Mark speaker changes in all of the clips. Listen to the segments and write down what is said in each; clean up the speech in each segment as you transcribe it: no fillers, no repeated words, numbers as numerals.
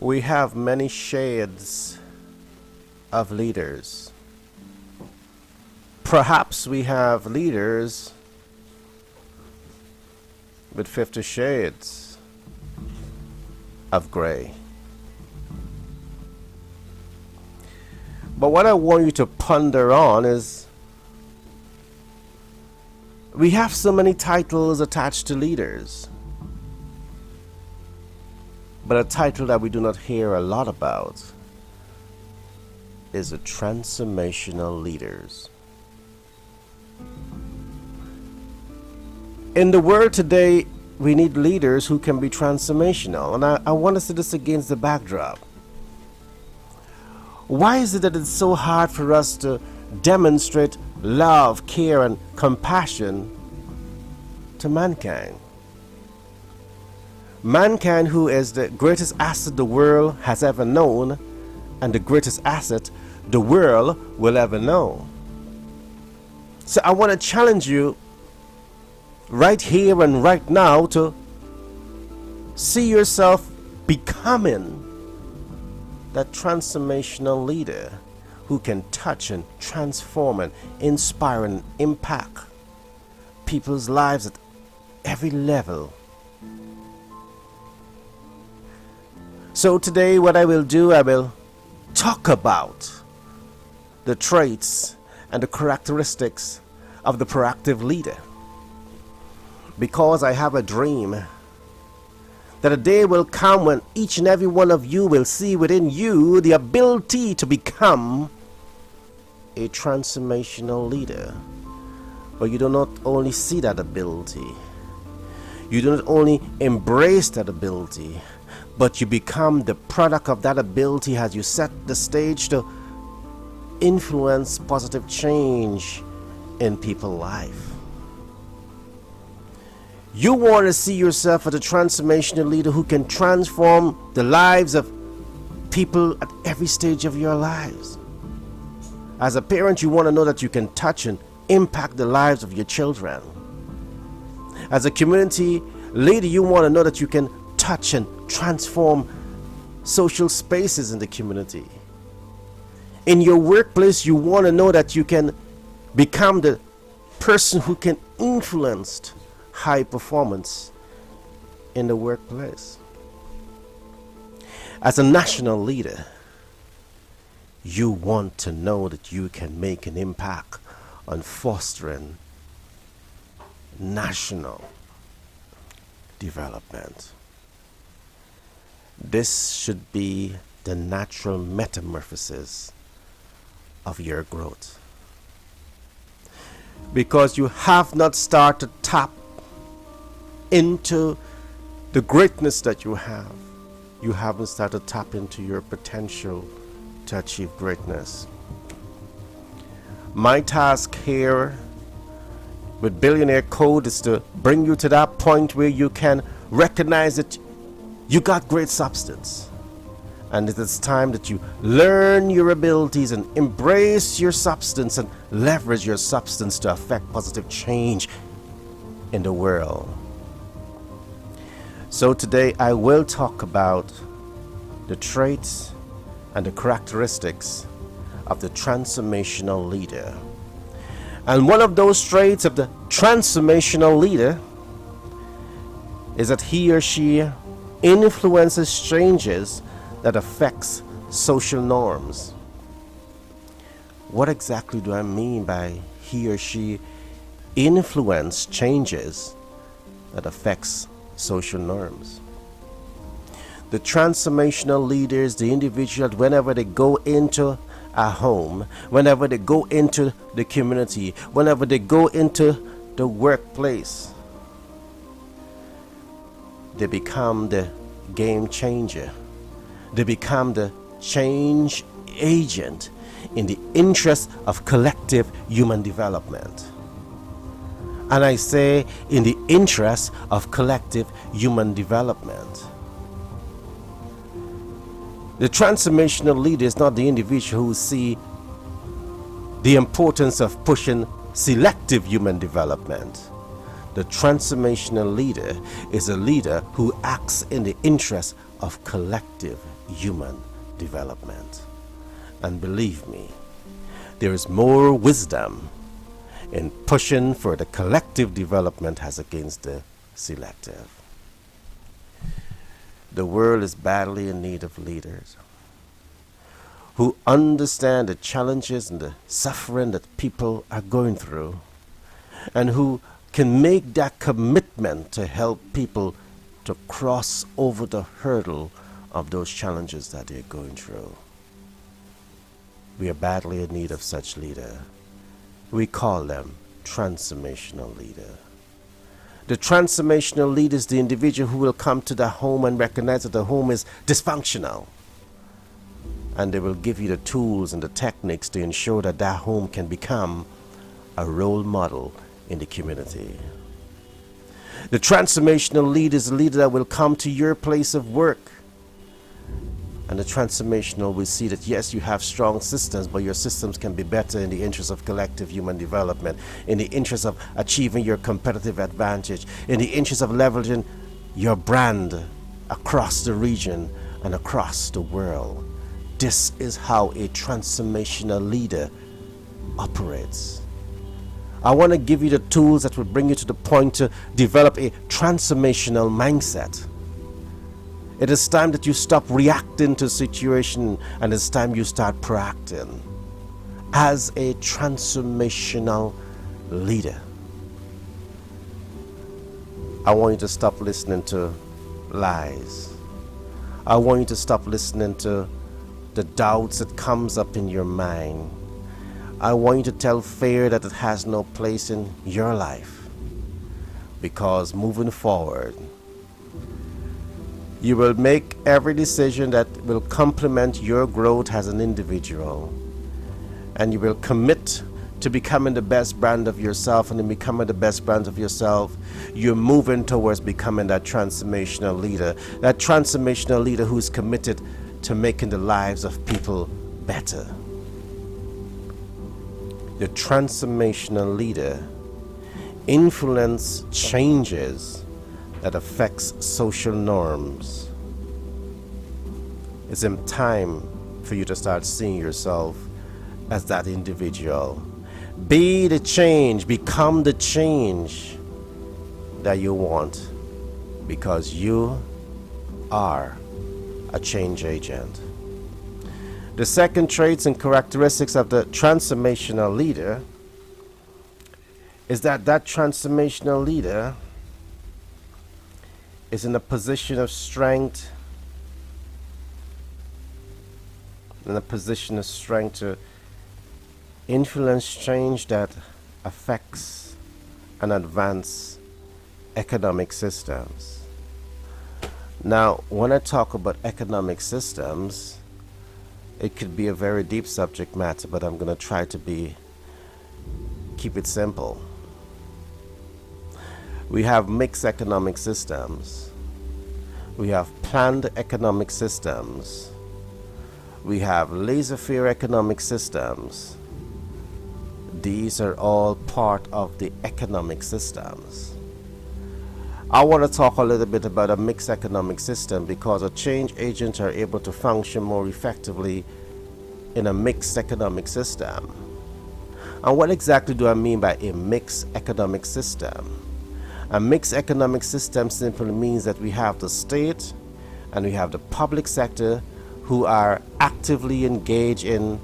Speaker 1: We have many shades of leaders. Perhaps we have leaders with 50 shades of gray. But what I want you to ponder on is we have so many titles attached to leaders. But a title that we do not hear a lot about is the transformational leaders. In the world today, we need leaders who can be transformational. And I want to see this against the backdrop. Why is it that it's so hard for us to demonstrate love, care, and compassion to mankind? Mankind, who is the greatest asset the world has ever known, and the greatest asset the world will ever know. So I want to challenge you right here and right now to see yourself becoming that transformational leader who can touch and transform and inspire and impact people's lives at every level. So today what I will do, I will talk about the traits and the characteristics of the proactive leader. Because I have a dream that a day will come when each and every one of you will see within you the ability to become a transformational leader. But you do not only see that ability, you do not only embrace that ability, but you become the product of that ability as you set the stage to influence positive change in people's life. You want to see yourself as a transformational leader who can transform the lives of people at every stage of your lives. As a parent, you want to know that you can touch and impact the lives of your children. As a community leader, you want to know that you can touch and transform social spaces in the community. In your workplace, you want to know that you can become the person who can influence high performance in the workplace. As a national leader, you want to know that you can make an impact on fostering national development. This should be the natural metamorphosis of your growth. Because you have not started to tap into the greatness that you have. You haven't started to tap into your potential to achieve greatness. My task here with Billionaire Code is to bring you to that point where you can recognize that you got great substance. And it is time that you learn your abilities and embrace your substance and leverage your substance to affect positive change in the world. So today I will talk about the traits and the characteristics of the transformational leader. And one of those traits of the transformational leader is that he or she influences changes that affects social norms. What exactly do I mean by he or she influence changes that affects social norms? The transformational leader is the individual that whenever they go into a home, whenever they go into the community, whenever they go into the workplace, they become the game changer. They become the change agent in the interest of collective human development. And I say in the interest of collective human development. The transformational leader is not the individual who see the importance of pushing selective human development. The transformational leader is a leader who acts in the interest of collective human development. And believe me, there is more wisdom in pushing for the collective development as against the selective. The world is badly in need of leaders who understand the challenges and the suffering that people are going through, and who can make that commitment to help people to cross over the hurdle of those challenges that they're going through. We are badly in need of such leader. We call them transformational leader. The transformational leader is the individual who will come to the home and recognize that the home is dysfunctional. And they will give you the tools and the techniques to ensure that that home can become a role model in the community. The transformational leader is a leader that will come to your place of work. And the transformational will see that yes, you have strong systems, but your systems can be better in the interest of collective human development, in the interest of achieving your competitive advantage, in the interest of leveraging your brand across the region and across the world. This is how a transformational leader operates. I want to give you the tools that will bring you to the point to develop a transformational mindset. It is time that you stop reacting to a situation, and it's time you start proacting as a transformational leader. I want you to stop listening to lies. I want you to stop listening to the doubts that comes up in your mind. I want you to tell fear that it has no place in your life, because moving forward, you will make every decision that will complement your growth as an individual, and you will commit to becoming the best brand of yourself, and in becoming the best brand of yourself, you're moving towards becoming that transformational leader who's committed to making the lives of people better. The transformational leader influence changes that affects social norms. It's in time for you to start seeing yourself as that individual. Be the change, become the change that you want, because you are a change agent. The second traits and characteristics of the transformational leader is that transformational leader is in a position of strength, to influence change that affects and advance economic systems. Now, when I talk about economic systems, it could be a very deep subject matter, but I'm going to try to keep it simple. We have mixed economic systems. We have planned economic systems. We have laissez-faire economic systems. These are all part of the economic systems. I want to talk a little bit about a mixed economic system, because a change agents are able to function more effectively in a mixed economic system. And what exactly do I mean by a mixed economic system? A mixed economic system simply means that we have the state and we have the public sector who are actively engaged in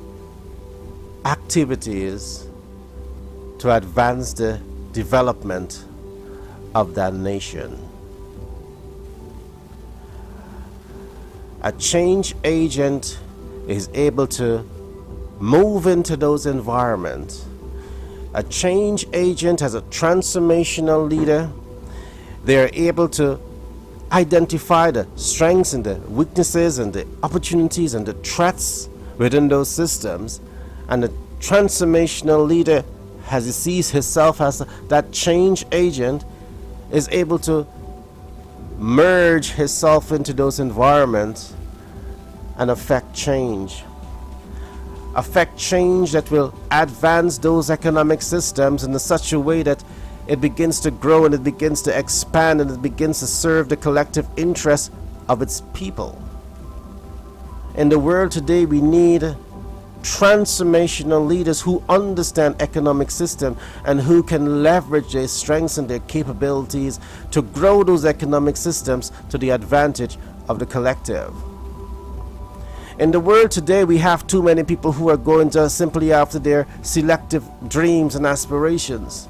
Speaker 1: activities to advance the development of that nation. A change agent is able to move into those environments. A change agent, as a transformational leader, they are able to identify the strengths and the weaknesses and the opportunities and the threats within those systems. And the transformational leader, as he sees himself as that change agent, is able to merge himself into those environments and affect change that will advance those economic systems in such a way that it begins to grow and it begins to expand and it begins to serve the collective interest of its people. In the world today, we need transformational leaders who understand economic system and who can leverage their strengths and their capabilities to grow those economic systems to the advantage of the collective. In the world today, we have too many people who are going just simply after their selective dreams and aspirations.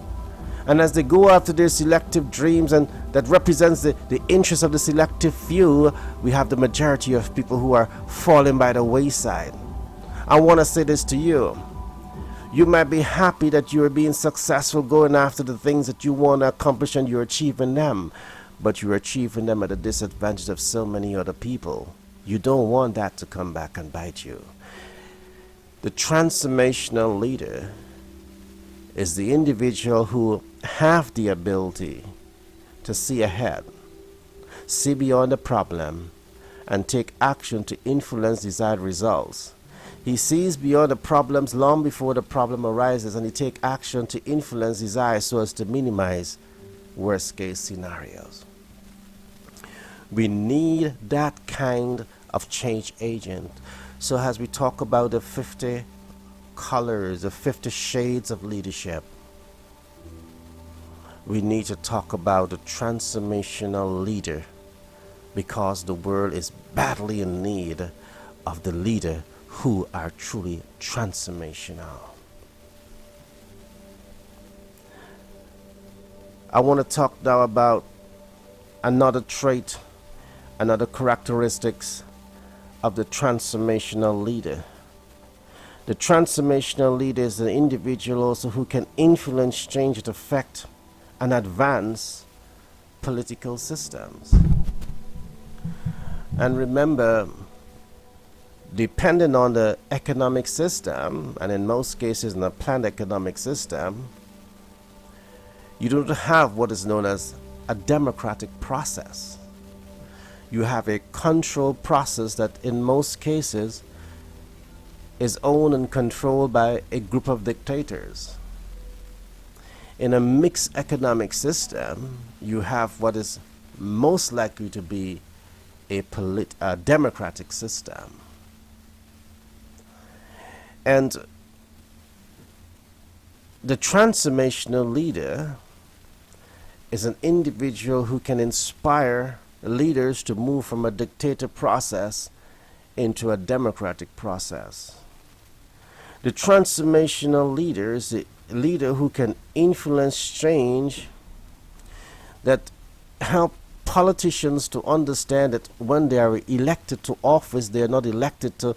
Speaker 1: And as they go after their selective dreams, and that represents the interest of the selective few, we have the majority of people who are falling by the wayside. I want to say this to you. You might be happy that you are being successful going after the things that you want to accomplish and you're achieving them, but you're achieving them at the disadvantage of so many other people. You don't want that to come back and bite you. The transformational leader is the individual who have the ability to see ahead, see beyond the problem, and take action to influence desired results. He sees beyond the problems long before the problem arises, and he takes action to influence desires so as to minimize worst case scenarios. We need that kind of change agent. So as we talk about the 50 colors, the 50 shades of leadership, we need to talk about the transformational leader, because the world is badly in need of the leader who are truly transformational. I want to talk now about another trait, another characteristics of the transformational leader. The transformational leader is an individual also who can influence change that affect and advance political systems. And remember, depending on the economic system, and in most cases in a planned economic system, you don't have what is known as a democratic process. You have a controlled process that in most cases is owned and controlled by a group of dictators. In a mixed economic system, you have what is most likely to be a democratic system. And the transformational leader is an individual who can inspire leaders to move from a dictator process into a democratic process. The transformational leader is the leader who can influence change that help politicians to understand that when they are elected to office, they are not elected to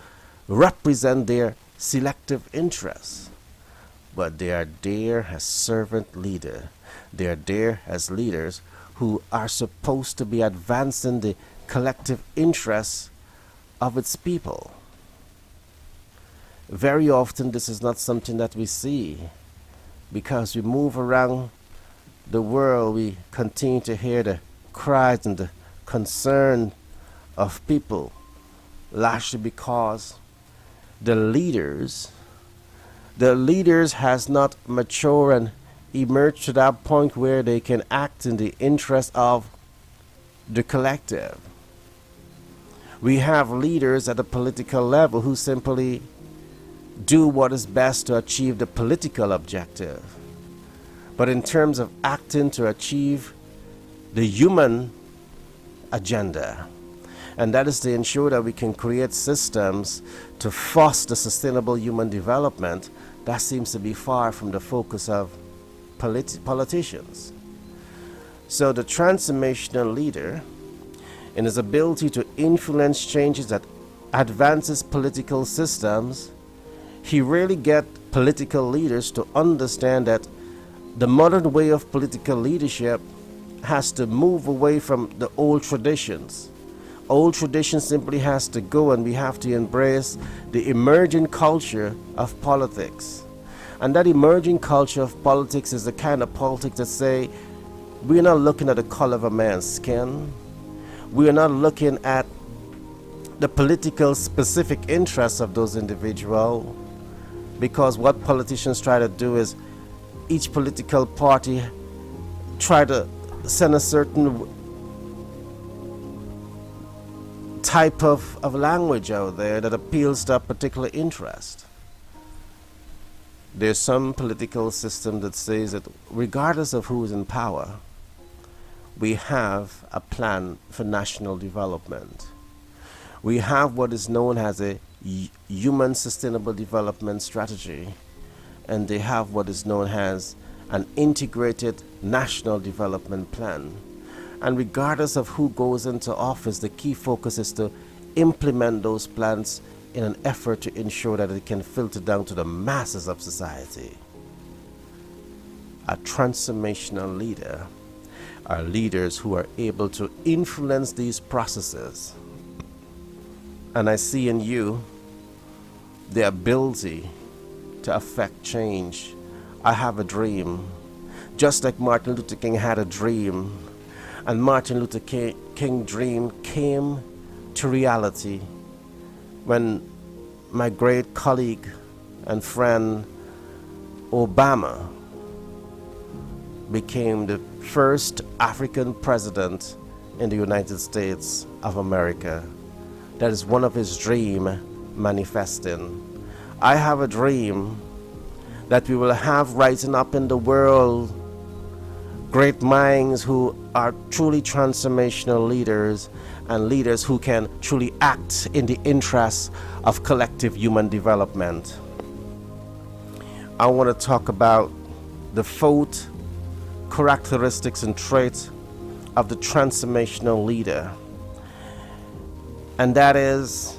Speaker 1: represent their selective interests, but they are there as servant leader. They are there as leaders who are supposed to be advancing the collective interests of its people. Very often this is not something that we see, because we move around the world, we continue to hear the cries and the concern of people, largely because the leaders has not matured and emerged to that point where they can act in the interest of the collective. We have leaders at the political level who simply do what is best to achieve the political objective. But in terms of acting to achieve the human agenda, and that is to ensure that we can create systems to foster sustainable human development, that seems to be far from the focus of politicians. So the transformational leader, in his ability to influence changes that advances political systems, he really gets political leaders to understand that the modern way of political leadership has to move away from the old traditions. Old tradition simply has to go, and we have to embrace the emerging culture of politics. And that emerging culture of politics is the kind of politics that say, we're not looking at the color of a man's skin. We're not looking at the political specific interests of those individuals, because what politicians try to do is each political party try to send a certain type of language out there that appeals to a particular interest. There's some political system that says that regardless of who is in power, we have a plan for national development. We have what is known as a human sustainable development strategy, and they have what is known as an integrated national development plan. And regardless of who goes into office, the key focus is to implement those plans in an effort to ensure that it can filter down to the masses of society. A transformational leader are leaders who are able to influence these processes. And I see in you the ability to affect change. I have a dream. Just like Martin Luther King had a dream, and Martin Luther King's dream came to reality when my great colleague and friend Obama became the first African president in the United States of America. That is one of his dreams manifesting. I have a dream that we will have rising up in the world great minds who are truly transformational leaders and leaders who can truly act in the interests of collective human development. I want to talk about the 4 characteristics and traits of the transformational leader. And that is,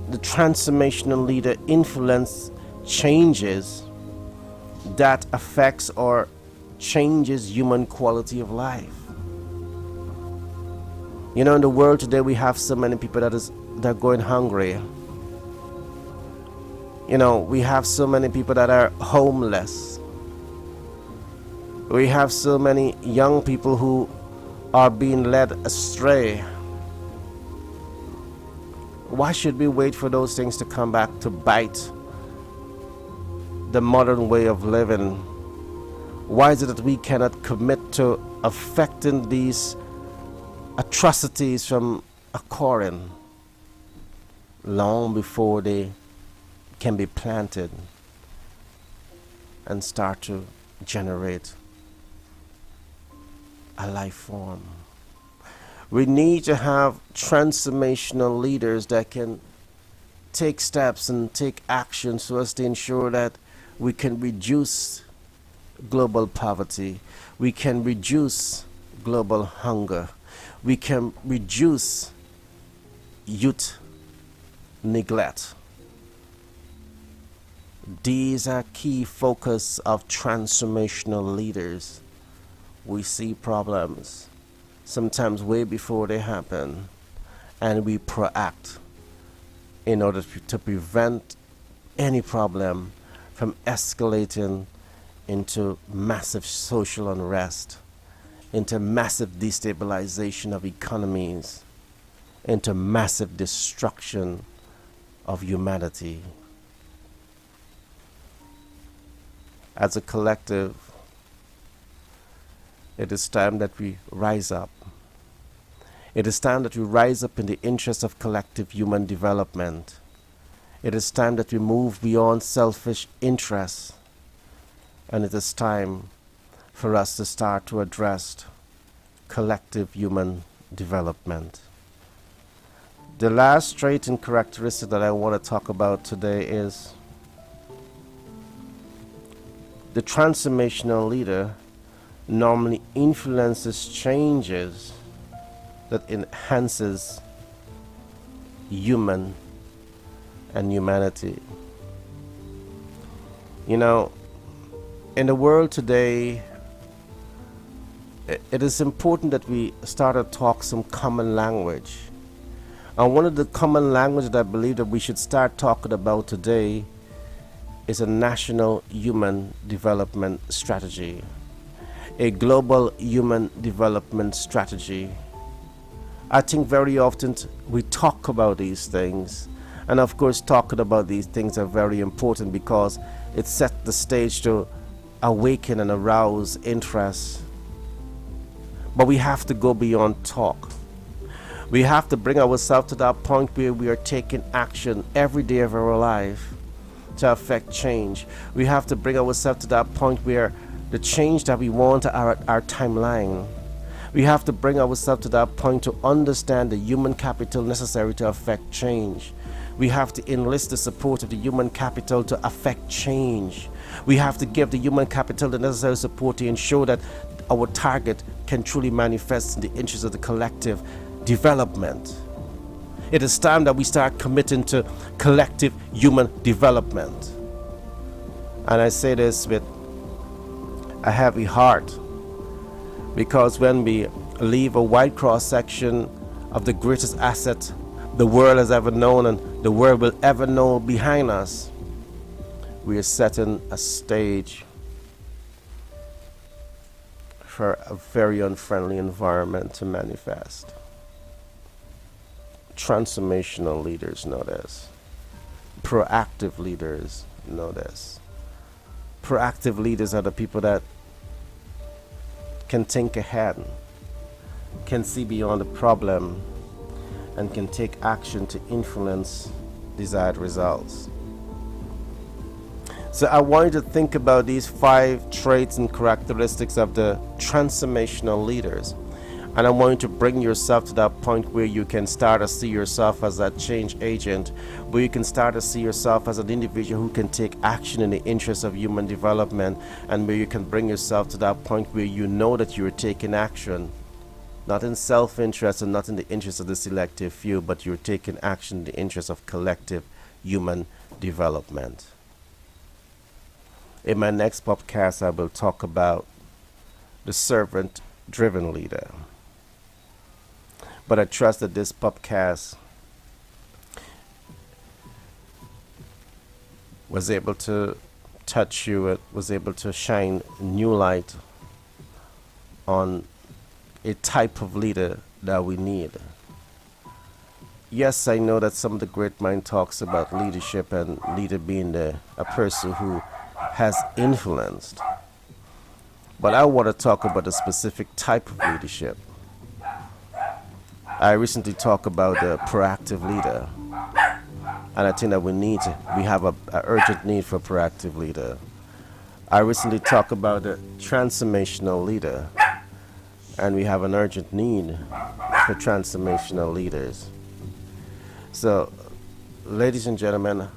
Speaker 1: the transformational leader influence changes that affects or changes human quality of life. You know, in the world today we have so many people that are going hungry. You know, we have so many people that are homeless. We have so many young people who are being led astray. Why should we wait for those things to come back to bite the modern way of living? Why is it that we cannot commit to affecting these atrocities from occurring long before they can be planted and start to generate a life form? We need to have transformational leaders that can take steps and take action so as to ensure that we can reduce global poverty, we can reduce global hunger, we can reduce youth neglect. These are key focus of transformational leaders. We see problems sometimes way before they happen, and we proact in order to prevent any problem from escalating into massive social unrest, into massive destabilization of economies, into massive destruction of humanity. As a collective, it is time that we rise up. It is time that we rise up in the interest of collective human development. It is time that we move beyond selfish interests. And it is time for us to start to address collective human development. The last trait and characteristic that I want to talk about today is the transformational leader normally influences changes that enhances human and humanity. You know, in the world today, it is important that we start to talk some common language. And one of the common language that I believe that we should start talking about today is a national human development strategy, a global human development strategy. I think very often we talk about these things, and of course talking about these things are very important because it sets the stage to awaken and arouse interest But we have to go beyond talk. We have to bring ourselves to that point where we are taking action every day of our life to affect change. We have to bring ourselves to that point where the change that we want are at our timeline. We have to bring ourselves to that point to understand the human capital necessary to affect change. We have to enlist the support of the human capital to affect change. We have to give the human capital the necessary support to ensure that our target can truly manifest in the interest of the collective development. It is time that we start committing to collective human development. And I say this with a heavy heart, because when we leave a wide cross section of the greatest asset the world has ever known and the world will ever know behind us, we are setting a stage for a very unfriendly environment to manifest. Transformational leaders know this. Proactive leaders know this. Proactive leaders are the people that can think ahead, can see beyond the problem, and can take action to influence desired results. So I want you to think about these 5 traits and characteristics of the transformational leaders. And I want you to bring yourself to that point where you can start to see yourself as that change agent, where you can start to see yourself as an individual who can take action in the interest of human development, and where you can bring yourself to that point where you know that you're taking action, not in self-interest and not in the interest of the selective few, but you're taking action in the interest of collective human development. In my next podcast, I will talk about the servant-driven leader. But I trust that this podcast was able to touch you, it was able to shine new light on a type of leader that we need. Yes, I know that some of the great mind talks about leadership and leader being a person who has influenced. But I want to talk about a specific type of leadership. I recently talked about the proactive leader, and I think that we have an urgent need for a proactive leader. I recently talked about the transformational leader, and we have an urgent need for transformational leaders. So, ladies and gentlemen,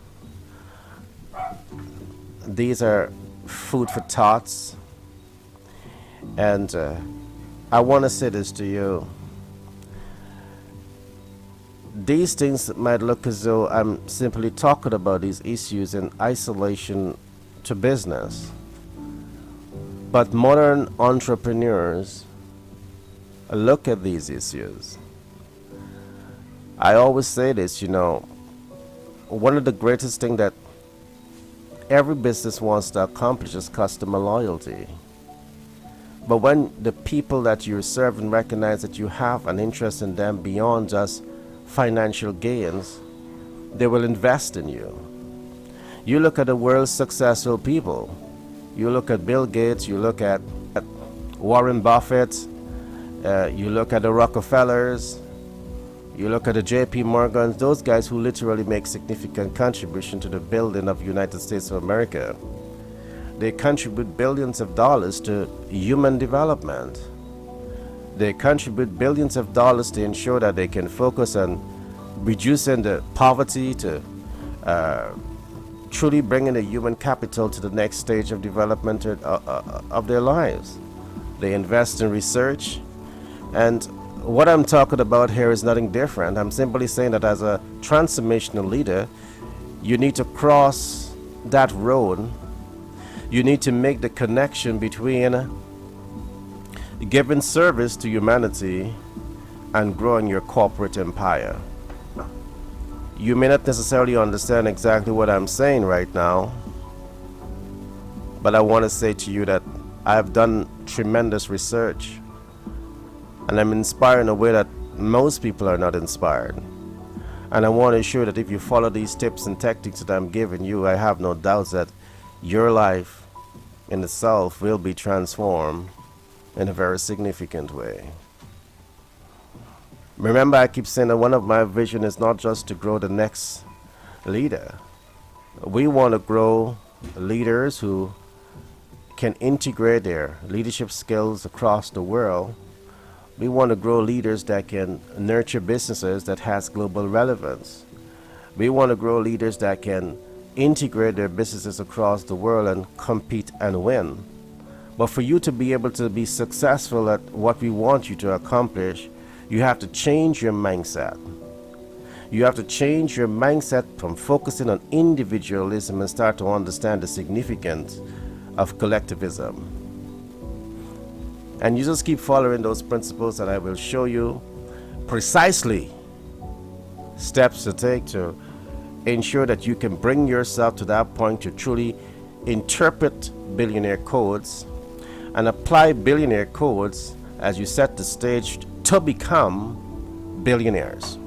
Speaker 1: these are food for thoughts, and I want to say this to you. These things might look as though I'm simply talking about these issues in isolation to business. But modern entrepreneurs look at these issues. I always say this, one of the greatest things that every business wants to accomplish is customer loyalty. But when the people that you're serving recognize that you have an interest in them beyond just financial gains, they will invest in you. You look at the world's successful people. You look at Bill Gates, you look at Warren Buffett, you look at the Rockefellers, you look at the JP Morgans, those guys who literally make significant contribution to the building of the United States of America. They contribute billions of dollars to human development. They contribute billions of dollars to ensure that they can focus on reducing the poverty, to truly bringing the human capital to the next stage of development of their lives. They invest in research, and what I'm talking about here is nothing different. I'm simply saying that as a transformational leader, you need to cross that road. You need to make the connection between giving service to humanity and growing your corporate empire. You may not necessarily understand exactly what I'm saying right now, but I want to say to you that I have done tremendous research, and I'm inspired in a way that most people are not inspired. And I want to assure that if you follow these tips and tactics that I'm giving you, I have no doubts that your life in itself will be transformed in a very significant way. Remember, I keep saying that one of my vision is not just to grow the next leader. We want to grow leaders who can integrate their leadership skills across the world. We want to grow leaders that can nurture businesses that has global relevance. We want to grow leaders that can integrate their businesses across the world and compete and win. But for you to be able to be successful at what we want you to accomplish, you have to change your mindset. You have to change your mindset from focusing on individualism and start to understand the significance of collectivism. And you just keep following those principles, and I will show you precisely steps to take to ensure that you can bring yourself to that point to truly interpret billionaire codes and apply billionaire codes as you set the stage to become billionaires.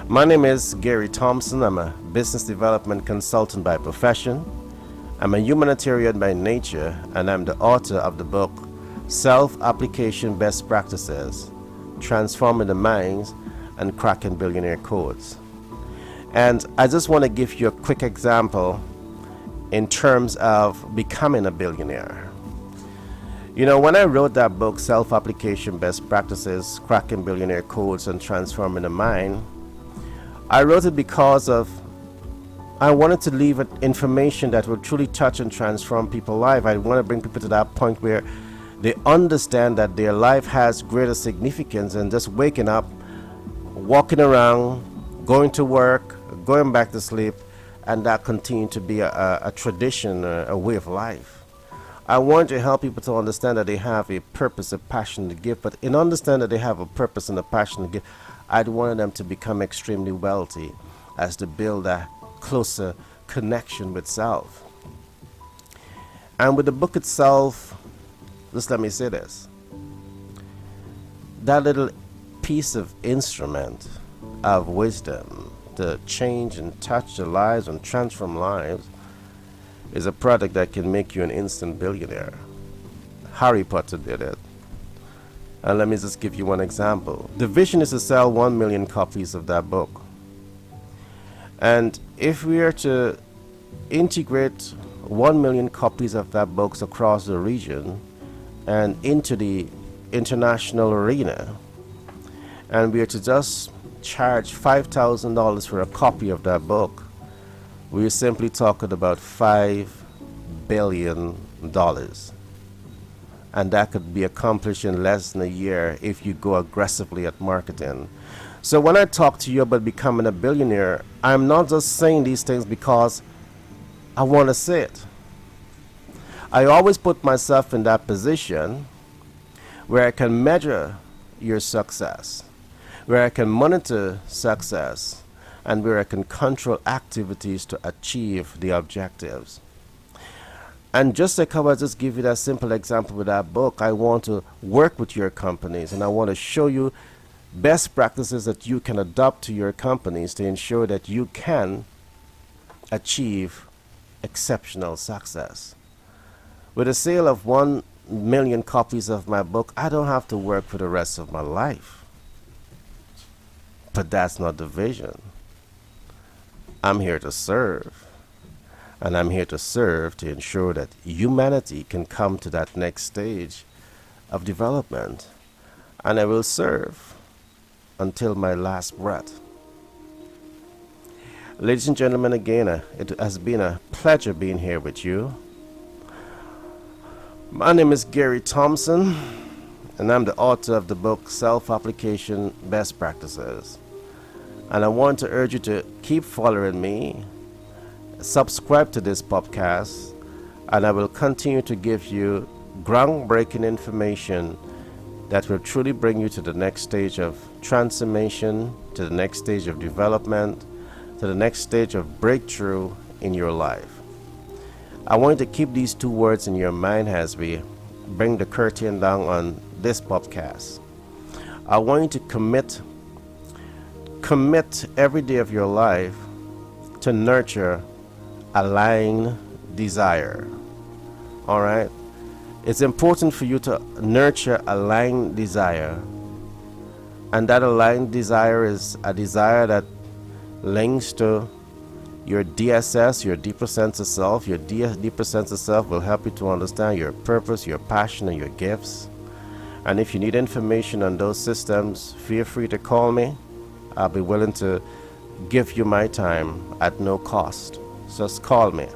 Speaker 1: My name is Gary Thompson. I'm a business development consultant by profession. I'm a humanitarian by nature, and I'm the author of the book Self-Application Best Practices, Transforming the Minds and Cracking Billionaire Codes. And I just want to give you a quick example in terms of becoming a billionaire. You know, when I wrote that book, Self-Application Best Practices, Cracking Billionaire Codes and Transforming the Mind, I wrote it because I wanted to leave information that will truly touch and transform people's life. I want to bring people to that point where they understand that their life has greater significance than just waking up, walking around, going to work, going back to sleep, and that continue to be a tradition, a way of life. I want to help people to understand that they have a purpose, a passion to give, but in understanding that they have a purpose and a passion to give, I'd want them to become extremely wealthy as to build a closer connection with self. And with the book itself, just let me say this. That little piece of instrument of wisdom to change and touch the lives and transform lives is a product that can make you an instant billionaire. Harry Potter did it. And let me just give you one example. The vision is to sell 1 million copies of that book. And if we are to integrate 1 million copies of that book across the region and into the international arena, and we are to just charge $5,000 for a copy of that book, we're simply talking about $5 billion. And that could be accomplished in less than a year if you go aggressively at marketing. So when I talk to you about becoming a billionaire, I'm not just saying these things because I want to say it. I always put myself in that position where I can measure your success, where I can monitor success, and where I can control activities to achieve the objectives. And just like how I just give you that simple example with that book, I want to work with your companies, and I want to show you best practices that you can adopt to your companies to ensure that you can achieve exceptional success. With a sale of 1 million copies of my book, I don't have to work for the rest of my life. But that's not the vision. I'm here to serve. And I'm here to serve to ensure that humanity can come to that next stage of development. And I will serve until my last breath. Ladies and gentlemen, again, it has been a pleasure being here with you. My name is Gary Thompson, and I'm the author of the book Self-Application Best Practices. And I want to urge you to keep following me, subscribe to this podcast, and I will continue to give you groundbreaking information that will truly bring you to the next stage of transformation, to the next stage of development, to the next stage of breakthrough in your life. I want you to keep these two words in your mind as we bring the curtain down on this podcast. I want you to commit every day of your life to nurture aligned desire. All right? It's important for you to nurture aligned desire. And that aligned desire is a desire that links to your DSS, your deeper sense of self. Your deeper sense of self will help you to understand your purpose, your passion, and your gifts. And if you need information on those systems, feel free to call me. I'll be willing to give you my time at no cost. Just call me.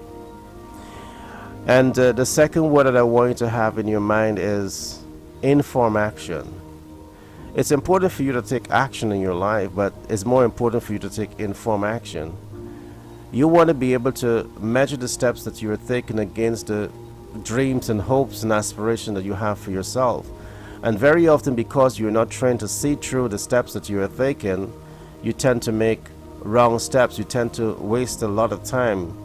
Speaker 1: And the second word that I want you to have in your mind is inform action. It's important for you to take action in your life, but it's more important for you to take informed action. You want to be able to measure the steps that you are taking against the dreams and hopes and aspirations that you have for yourself. And very often, because you're not trained to see through the steps that you are taking, you tend to make wrong steps. You tend to waste a lot of time.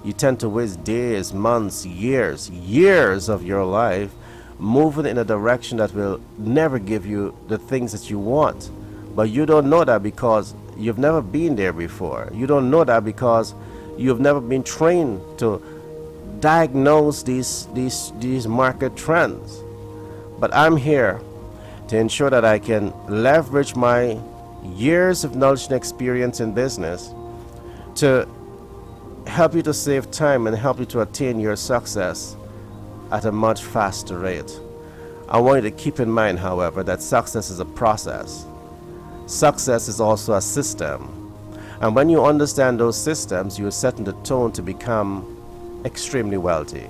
Speaker 1: You tend to waste days, months, years of your life moving in a direction that will never give you the things that you want. But you don't know that because you've never been there before. You don't know that because you've never been trained to diagnose these market trends. But I'm here to ensure that I can leverage my years of knowledge and experience in business to help you to save time and help you to attain your success at a much faster rate. I want you to keep in mind, however, that success is a process. Success is also a system. And when you understand those systems, you're setting the tone to become extremely wealthy.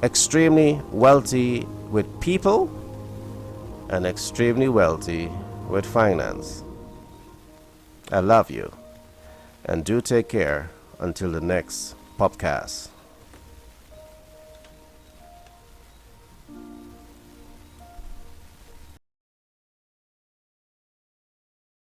Speaker 1: Extremely wealthy with people and extremely wealthy with finance. I love you. And do take care until the next podcast.